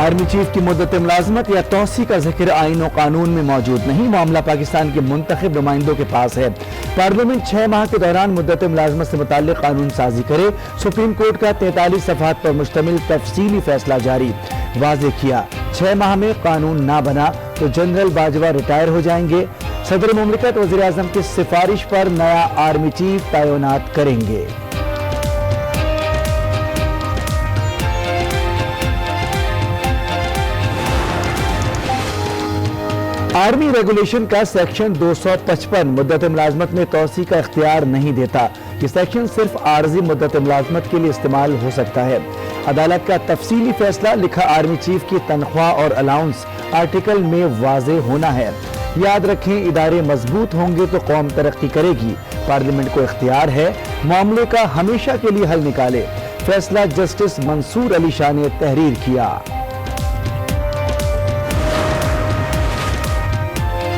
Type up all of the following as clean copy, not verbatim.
Army chief की मुद्दत मुलाजमत या तोसी का जिक्र आईन और कानून में मौजूद नहीं, मामला पाकिस्तान के मुंतखब नुमाइंदों के पास है। पार्लियामेंट 6 माह के दौरान मुद्दत मुलाजमत से मुताल्लिक कानून साजी करे। सुप्रीम कोर्ट का 43 सफ़हात पर मुश्तमिल तफसीली फैसला जारी, वाज़ेह किया 6 माह में कानून ना बना तो जनरल बाजवा रिटायर हो जाएंगे। सदर मुमलिकत वज़ीर आज़म की सिफारिश पर नया आर्मी चीफ तैनात करेंगे। आर्मी रेगुलेशन का सेक्शन 255 मुद्दत मुलाजमत में तोसी का इख्तियार नहीं देता। ये सेक्शन सिर्फ आर्जी मुद्दत मुलाजमत के लिए इस्तेमाल हो सकता है। अदालत का तफसीली फैसला लिखा आर्मी चीफ की तनख्वाह और अलाउंस आर्टिकल में वाज़ेह होना है। याद रखें, इदारे मजबूत होंगे तो कौम तरक्की करेगी। पार्लियामेंट को इख्तियार है मामले का हमेशा के लिए हल निकाले। फैसला जस्टिस मंसूर अली शाह ने तहरीर किया।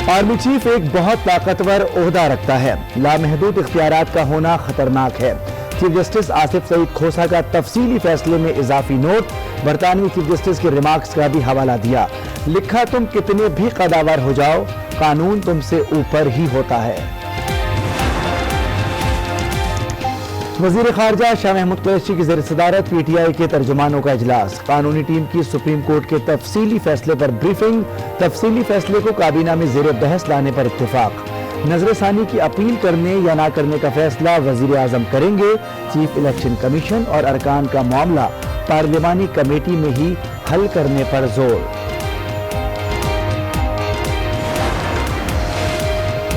आर्मी चीफ एक बहुत ताकतवर ओहदा रखता है। लामहदूद इख्तियारात का होना खतरनाक है। चीफ जस्टिस आसिफ सईद खोसा का तफसीली फैसले में इजाफी नोट। बरतानवी चीफ जस्टिस के रिमार्क्स का भी हवाला दिया। लिखा, तुम कितने भी कदावर हो जाओ, कानून तुमसे ऊपर ही होता है। वजीर खारजा शाह महमूद कुरैशी की ज़ेर सदारत PTI के तर्जुमानों का इजलास। कानूनी टीम की सुप्रीम कोर्ट के तफसीली फैसले पर ब्रीफिंग। तफसीली फैसले को काबीना में ज़ेर बहस लाने पर इत्तेफाक। नजरसानी की अपील करने या ना करने का फैसला वजीर आज़म करेंगे। चीफ इलेक्शन कमीशन और अरकान का मामला पार्लिमानी कमेटी में ही हल करने पर जोर।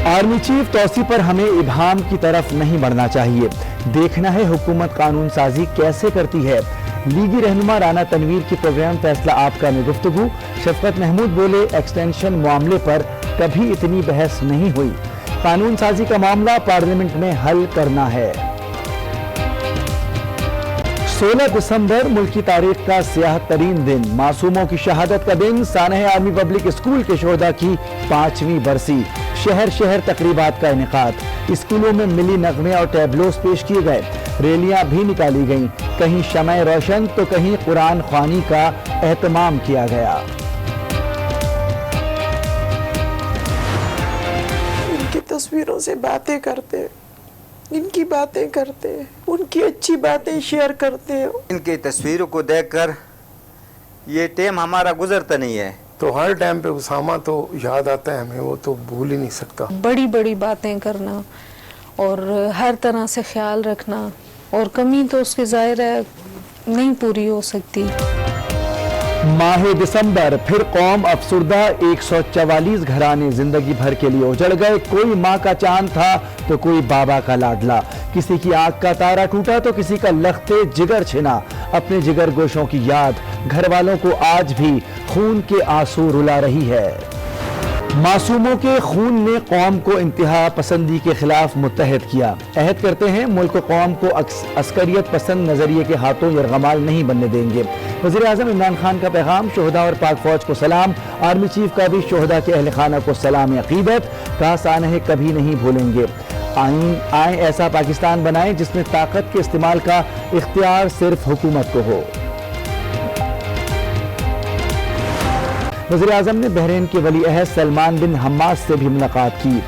आर्मी चीफ तौसी पर हमें इबहाम की तरफ नहीं बढ़ना चाहिए। देखना है हुकूमत कानून साजी कैसे करती है। लीगी रहनुमा राना तनवीर की प्रोग्राम फैसला आपका में गुफ्तगू। शफकत महमूद बोले, एक्सटेंशन मामले पर कभी इतनी बहस नहीं हुई। कानून साजी का मामला पार्लियामेंट में हल करना है। 16 दिसंबर मुल्क की तारीख का सियाह तरीन दिन, मासूमों की शहादत का दिन। सानह आर्मी पब्लिक स्कूल के शोहदा की 5वीं बरसी। शहर शहर तकरीबात का इनेकाद। स्कूलों में मिली नगमे और टैबलोस पेश किए गए। रैलियां भी निकाली गईं। कहीं शमए रोशन तो कहीं कुरान ख्वानी का एहतमाम किया गया। इनकी तस्वीरों से बातें करते, इनकी बातें करते, उनकी अच्छी बातें शेयर करते। इनकी तस्वीरों को देखकर ये टाइम हमारा गुजरता नहीं है। तो हर टाइम पे उसामा तो याद आता है हमें, वो तो भूल ही नहीं सकता। बड़ी बड़ी बातें करना और हर तरह से ख्याल रखना, और कमी तो उसकी जाहिर है नहीं पूरी हो सकती। माह दिसंबर फिर कौम अफसुर्दा। 144 घराने जिंदगी भर के लिए उजड़ गए। कोई माँ का चांद था तो कोई बाबा का लाडला। किसी की आंख का तारा टूटा तो किसी का लख्ते जिगर छिना। अपने जिगर गोशों की याद घर वालों को आज भी खून के आंसू रुला रही है। मासूमों के खून ने कौम को इंतहा पसंदी के खिलाफ मुत्तहद किया। अहद करते हैं मुल्क कौम को अस्करियत पसंद नजरिए के हाथों यरगमाल नहीं बनने देंगे। वज़ीर आज़म इमरान खान का पैगाम, शोहदा और पाक फौज को सलाम। आर्मी चीफ का भी शोहदा के अहल खाना को सलाम अकीदत। कहा, सानह कभी नहीं भूलेंगे। आए ऐसा पाकिस्तान बनाएं जिसमें ताकत के इस्तेमाल का इख्तियार सिर्फ हुकूमत को हो। वज़ीर आज़म ने बहरीन के वली अहद सलमान बिन हम्माद से भी मुलाकात की।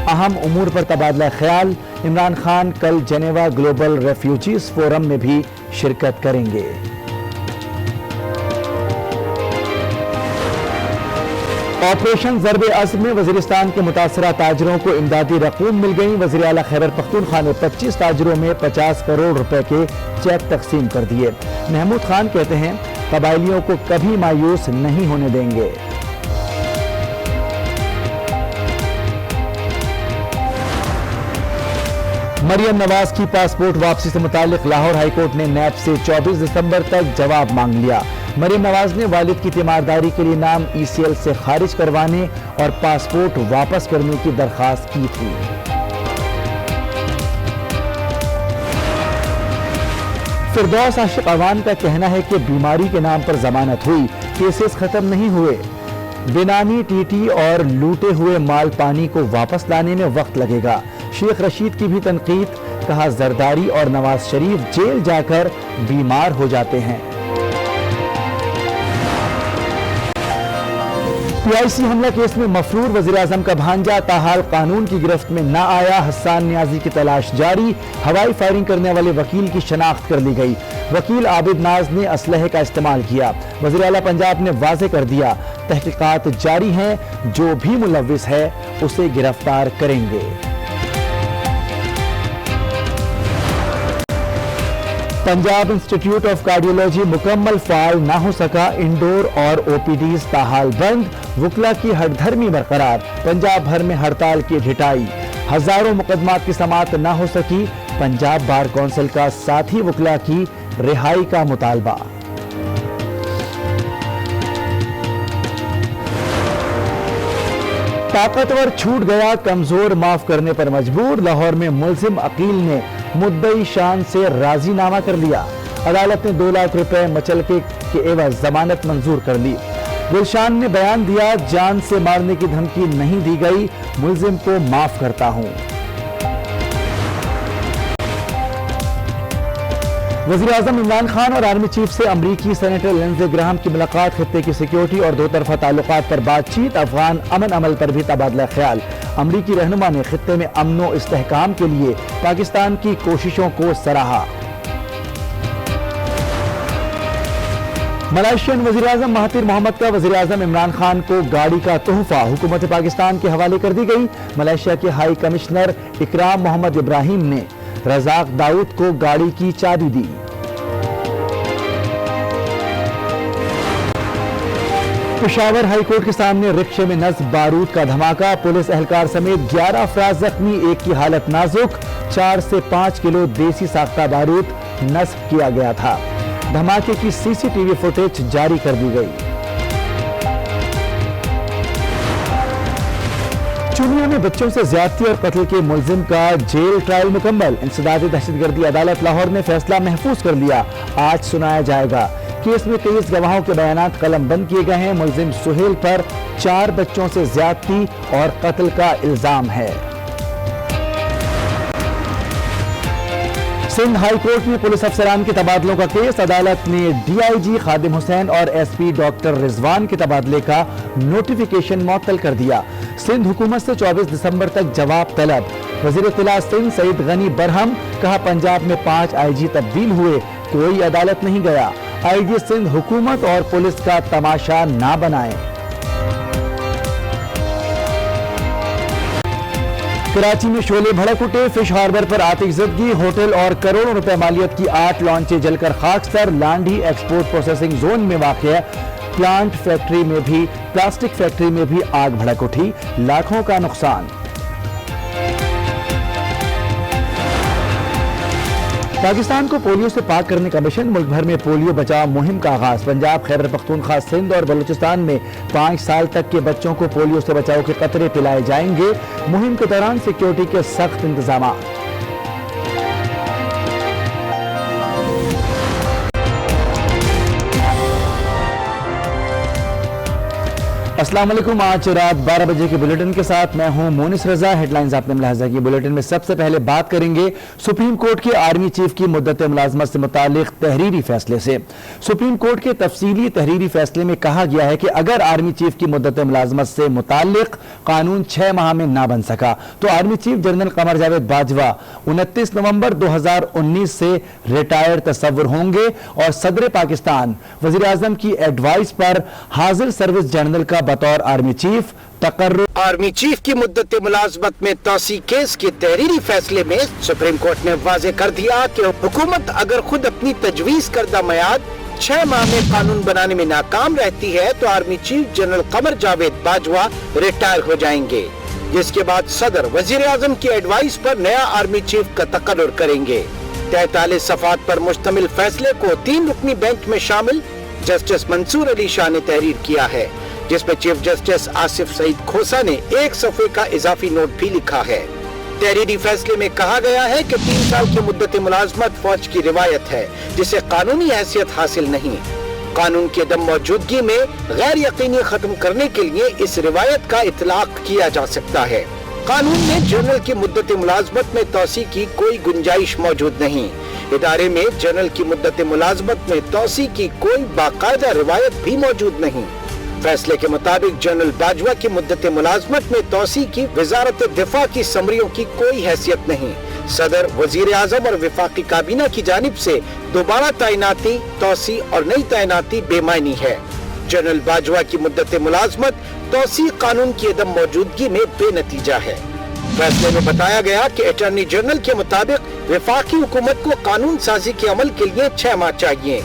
अहम उमूर पर तबादला ख्याल। इमरान खान कल जेनेवा ग्लोबल रेफ्यूजीज फोरम में भी शिरकत करेंगे। ऑपरेशन ज़र्ब-ए-अस्र में वज़ीरिस्तान के मुतासरा ताजरों को इमदादी रकूम मिल गई। वज़ीर आला खैबर पख्तूनख्वा ने 25 ताजरों में 50 करोड़ रुपए के चेक तकसीम कर दिए। महमूद खान कहते हैं, कबायलियों को कभी मायूस नहीं होने देंगे। मरियम नवाज की पासपोर्ट वापसी से मुतालिक लाहौर हाईकोर्ट ने नैब से 24 दिसंबर तक जवाब मांग लिया। मरियम नवाज ने वालिद की तीमारदारी के लिए नाम ECL से खारिज करवाने और पासपोर्ट वापस करने की दरखास्त की थी। फिरदौस आशिक अवान का कहना है कि बीमारी के नाम पर जमानत हुई, केसेस खत्म नहीं हुए। बेनामी TT और लूटे हुए माल पानी को वापस लाने में वक्त लगेगा। शेख रशीद की भी तनकीद। कहा, जरदारी और नवाज शरीफ जेल जाकर बीमार हो जाते हैं। PIC हमला केस में मफरूर वज़ीर-ए-आज़म का भांजा ताहाल कानून की गिरफ्त में न आया। हसन नियाजी की तलाश जारी। हवाई फायरिंग करने वाले वकील की शनाख्त कर ली गई। वकील आबिद नाज ने असलहे का इस्तेमाल किया। वज़ीर आला पंजाब ने वाज़े कर दिया, तहकीकात जारी हैं, जो भी मुलव्विस है उसे गिरफ्तार करेंगे। पंजाब इंस्टीट्यूट ऑफ कार्डियोलॉजी मुकम्मल फाल ना हो सका। इंडोर और OPDs ताहाल बंद। वकला की हठधर्मी बरकरार। पंजाब भर में हड़ताल की ढिठाई। हजारों मुकदमात की समाअत ना हो सकी। पंजाब बार कौंसिल का साथी वकला की रिहाई का मुतालबा। ताकतवर छूट गया, कमजोर माफ करने पर मजबूर। लाहौर में मुलजिम अकील ने मुद्दई शान से राजीनामा कर लिया। अदालत ने 2 लाख रुपए मचलके के एवज जमानत मंजूर कर ली। गुलशान ने बयान दिया, जान से मारने की धमकी नहीं दी गई, मुलजिम को माफ करता हूं। वज़ीर-ए-आज़म इमरान खान और आर्मी चीफ से अमरीकी सेनेटर लिंडसे ग्राहम की मुलाकात। खित्ते की सिक्योरिटी और 2 तरफा ताल्लुकात पर बातचीत। अफगान अमन अमल पर भी तबादला ख्याल। अमरीकी रहनुमा ने खित्ते में अमन व इस्तेहकाम के लिए पाकिस्तान की कोशिशों को सराहा। मलेशियन वज़ीर-ए-आज़म महातिर मोहम्मद का वज़ीर-ए-आज़म इमरान खान को गाड़ी का तोहफा हुकूमत पाकिस्तान के हवाले कर दी गई। मलेशिया के हाई कमिश्नर इकराम मोहम्मद इब्राहिम ने रज़ाक दाऊद को गाड़ी की चाबी दी। पेशावर हाई कोर्ट के सामने रिक्शे में नस्ब बारूद का धमाका। पुलिस एहलकार समेत 11 अफराद जख्मी, एक की हालत नाजुक। 4 से 5 किलो देसी साख्ता बारूद नस्ब किया गया था। धमाके की CCTV फुटेज जारी कर दी गई। चुनिया में बच्चों से ज्यादती और कत्ल के मुलजिम का जेल ट्रायल मुकम्मल। इंसदादी दहशतगर्दी अदालत लाहौर ने फैसला महफूज कर लिया। आज सुनाया जाएगा। केस में 23 गवाहों के बयानात कलम बंद किए गए हैं। मुलजिम सुहेल पर 4 बच्चों से ज्यादती और कत्ल का इल्जाम है। सिंध हाई कोर्ट में पुलिस अफसरान के तबादलों का केस। अदालत ने DIG खादिम हुसैन और SP डॉक्टर रिजवान के तबादले का नोटिफिकेशन मुअत्तल कर दिया। सिंध हुकूमत से 24 दिसंबर तक जवाब तलब। वजीर इत्तला सिंध सईद गनी बरहम, कहा पंजाब में 5 IG तब्दील हुए, कोई अदालत नहीं गया। IG सिंध हुकूमत और पुलिस का तमाशा ना बनाएं। कराची में शोले भड़क उठे। फिश हार्बर पर आतिशज़दगी। होटल और करोड़ों रुपए मालियत की 8 लॉन्चें जलकर खाकसर। लांडी एक्सपोर्ट प्रोसेसिंग जोन में वाक़ प्लास्टिक फैक्ट्री में भी आग भड़क उठी, लाखों का नुकसान। पाकिस्तान को पोलियो से पाक करने का मिशन। मुल्क भर में पोलियो बचाव मुहिम का आगाज। पंजाब, खैबर पख्तूनख्वा, सिंध और बलूचिस्तान में 5 साल तक के बच्चों को पोलियो से बचाव के कतरे पिलाए जाएंगे। मुहिम के दौरान सिक्योरिटी के सख्त इंतजाम। अस्सलाम वालेकुम। आज रात 12 बजे के बुलेटिन के साथ मैं हूं मोनिस रजा। हेडलाइंस आपने मुलाहजा की। बुलेटिन में सबसे पहले बात करेंगे सुप्रीम कोर्ट के आर्मी चीफ की मुद्दत मुलाजमत से मुतालिक तहरीरी फैसले से। सुप्रीम कोर्ट के तफसीली तहरीरी फैसले में कहा गया है कि अगर आर्मी चीफ की मुद्दत मुलाजमत से मुतालिक कानून 6 माह में ना बन सका तो army chief general Qamar Javed Bajwa 29 नवंबर 2019 से रिटायर्ड तस्वुर होंगे और सदर पाकिस्तान वजीर आजम की एडवाइस पर हाजिर सर्विस जनरल का बतौर आर्मी चीफ तकर्रुर। आर्मी चीफ की मुद्दत मुलाजमत में तोसी केस के तहरीरी फैसले में सुप्रीम कोर्ट ने वाजे कर दिया कि हुकूमत अगर खुद अपनी तजवीज करदा मियाद 6 माह में कानून बनाने में नाकाम रहती है तो army chief general Qamar Javed Bajwa retire हो जाएंगे, जिसके बाद सदर वजीर आजम की एडवाइस पर नया आर्मी चीफ का तकर्रुर करेंगे। 43 सफात पर मुश्तमिल फैसले को 3 रुकनी बेंच में शामिल जस्टिस मंसूर अली शाह ने तहरीर किया है, जिसमें चीफ जस्टिस आसिफ सईद खोसा ने 1 सफ़े का इजाफी नोट भी लिखा है। तहरीरी फैसले में कहा गया है कि 3 साल की मुद्दत मुलाजमत फौज की रिवायत है जिसे कानूनी हैसियत हासिल नहीं। कानून की अदम मौजूदगी में गैर यकीनी खत्म करने के लिए इस रिवायत का इतलाक किया जा सकता है। कानून में जनरल की मुद्दत मुलाजमत में तोसी की कोई गुंजाइश मौजूद नहीं। इदारे में जनरल की मुद्दत मुलाजमत में तोसी की कोई बाकायदा रिवायत भी मौजूद नहीं। फैसले के मुताबिक जनरल बाजवा की मुद्दत मुलाजमत में तोसी की वजारत दिफा की समरियों की कोई हैसियत नहीं। सदर, वजीर आजम और वफाकी काबीना की जानिब से दोबारा तैनाती, तोसी और नई तैनाती बेमायनी है। जनरल बाजवा की मुद्दत मुलाजमत तोसी कानून की अदम मौजूदगी में बेनतीजा है। फैसले में बताया गया कि अटॉर्नी जनरल के मुताबिक वफाकी हुकूमत को कानून साजी के अमल के लिए 6 माह चाहिए।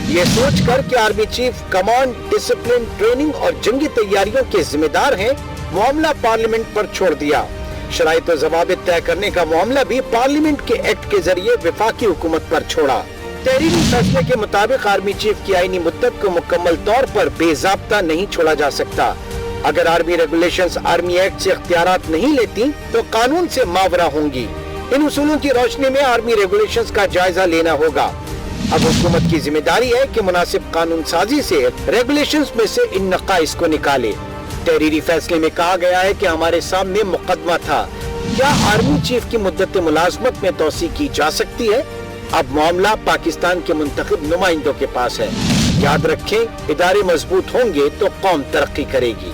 ये सोचकर कि army chief command, discipline, training और जंगी तैयारियों के जिम्मेदार हैं, मामला पार्लियामेंट पर छोड़ दिया। शराइत और ज़वाबित तय करने का मामला भी पार्लियामेंट के एक्ट के जरिए वफाकी हुकूमत पर छोड़ा। तहरीरी फैसले के मुताबिक आर्मी चीफ की आईनी मुद्दत को मुकम्मल तौर पर बेज़ाब्ता नहीं छोड़ा जा सकता। अगर आर्मी रेगुलेशंस आर्मी एक्ट से इख्तियारात नहीं लेती तो कानून से मावरा होंगी। इन उसूलों की रोशनी में आर्मी रेगुलेशंस का जायजा लेना होगा। अब हुकूमत की जिम्मेदारी है कि मुनासिब कानून साजी से रेगुलेशंस में से इन नकाइस को निकाले। तहरीरी फैसले में कहा गया है कि हमारे सामने मुकदमा था, क्या आर्मी चीफ की मुद्दत मुलाजमत में तोसी की जा सकती है? अब मामला पाकिस्तान के मुंतखब नुमाइंदों के पास है। याद रखें, इदारे मजबूत होंगे तो कौम तरक्की करेगी।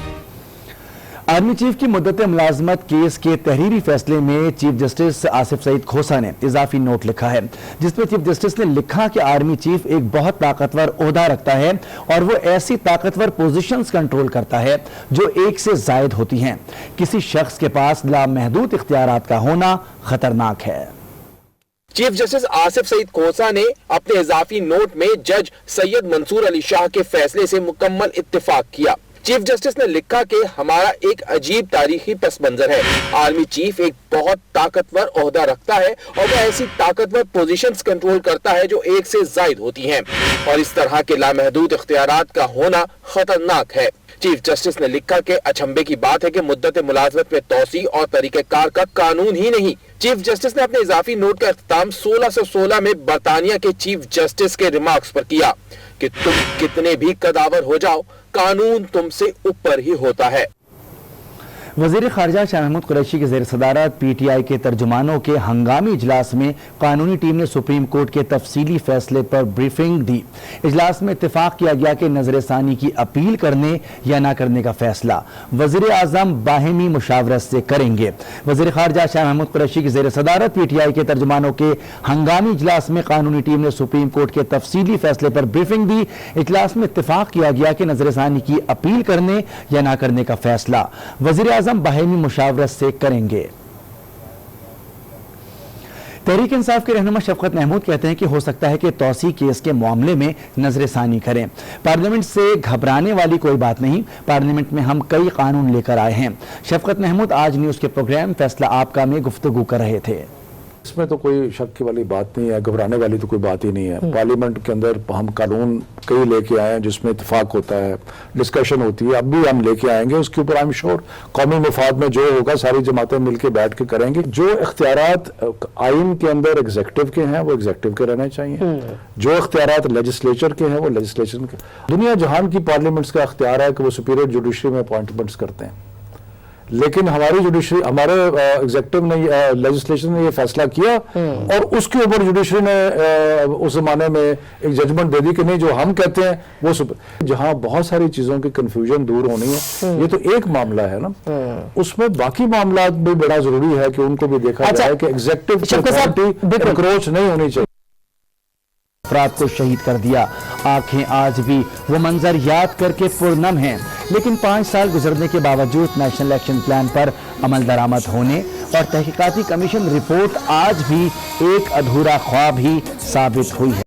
आर्मी चीफ की मुद्दत मुलाजमत केस के तहरीरी फैसले में चीफ जस्टिस आसिफ सईद खोसा ने इजाफी नोट लिखा है, जिसमें चीफ जस्टिस ने लिखा कि आर्मी चीफ एक बहुत ताकतवर ओहदा रखता है और वो ऐसी ताकतवर पोजीशंस कंट्रोल करता है जो एक से जायद होती हैं। किसी शख्स के पास लामहदूद इख्तियारात का होना खतरनाक है। चीफ जस्टिस आसिफ सईद खोसा ने अपने इजाफी नोट में जज सैयद मंसूर अली शाह के फैसले से मुकम्मल इत्तेफाक किया। चीफ जस्टिस ने लिखा कि हमारा एक अजीब तारीखी पस मंजर है। आर्मी चीफ एक बहुत ताकतवर ओहदा रखता है और वह ऐसी ताकतवर पोजीशंस कंट्रोल करता है जो एक से जायद होती हैं, और इस तरह के लामहदूद इख्तियारात का होना खतरनाक है। चीफ जस्टिस ने लिखा कि अचंभे की बात है कि मुद्दत मुलाजमत में तोसी और तरीक़ेकार का कानून ही नहीं। चीफ जस्टिस ने अपने इजाफी नोट का इख्तिताम 1616 में बरतानिया के चीफ जस्टिस के रिमार्क्स पर किया कि तुम कितने भी कदावर हो जाओ, कानून तुमसे ऊपर ही होता है। वज़ीर ख़ारिजा शाह महमूद कुरैशी की ज़ेर सदारत PTI के तर्जुमानों के हंगामी इजलास में कानूनी टीम ने सुप्रीम कोर्ट के तफसीली फैसले पर ब्रीफिंग दी। इजलास में इत्तेफाक किया गया कि नज़र-ए-सानी की अपील करने या ना करने का फैसला वज़ीर आज़म बाहिमी मुशावरत से करेंगे। वज़ीर ख़ारिजा शाह महमूद कुरैशी की ज़ेर सदारत PTI के तर्जुमानों के हंगामी इजलास में कानूनी टीम ने सुप्रीम कोर्ट के तफसीली फैसले पर ब्रीफिंग दी। इजलास में इत्तेफाक किया गया कि नज़र-ए-सानी की अपील करने या ना करने का फैसला वज़ीर आज़म बाहिमी मुशावरत से करेंगे। तहरीक इंसाफ के रहनुमा शफकत महमूद कहते हैं कि हो सकता है कि तौसी केस के मामले में नजरसानी करें। पार्लियामेंट से घबराने वाली कोई बात नहीं, पार्लियामेंट में हम कई कानून लेकर आए हैं। शफकत महमूद आज न्यूज़ के प्रोग्राम फैसला आपका में गुफ्तगू कर रहे थे। इसमें तो कोई शक की वाली बात नहीं है, घबराने वाली तो कोई बात ही नहीं है। पार्लियामेंट के अंदर हम कानून कई लेके आए हैं जिसमें इत्तेफाक होता है, डिस्कशन होती है, अब भी हम लेके आएंगे। उसके ऊपर आई एम श्योर कौमी मफाद में जो होगा सारी जमातें मिलकर बैठ के करेंगे। जो इख्तियारात आइन के अंदर एग्जेक्टिव के हैं वो एग्जेक्टिव के रहने चाहिए, जो इख्तियारात लेजिस्लेचर के हैं वो लेजिस्लेशन के। दुनिया जहान की पार्लियामेंट्स का इख्तियार है कि वो सुपीरियर जुडिशरी में अपॉइंटमेंट्स करते हैं, लेकिन हमारी जुडिशरी, हमारे एग्जेक्टिव ने, लेजिस्लेशन ने ये फैसला किया और उसके ऊपर जुडिशरी ने उस जमाने में एक जजमेंट दे दी कि नहीं, जो हम कहते हैं वो जहां बहुत सारी चीजों की कंफ्यूजन दूर होनी है। ये तो एक मामला है ना, उसमें बाकी मामला भी बड़ा जरूरी है कि उनको भी देखा जाए कि एग्जेक्टिव अथॉरिटी इंक्रोच नहीं होनी चाहिए। अफराद को शहीद कर दिया, आंखें आज भी वो मंजर याद करके पुरनम हैं, लेकिन 5 साल गुजरने के बावजूद नेशनल एक्शन प्लान पर अमल दरामद होने और तहकीकाती कमीशन रिपोर्ट आज भी एक अधूरा ख्वाब ही साबित हुई है।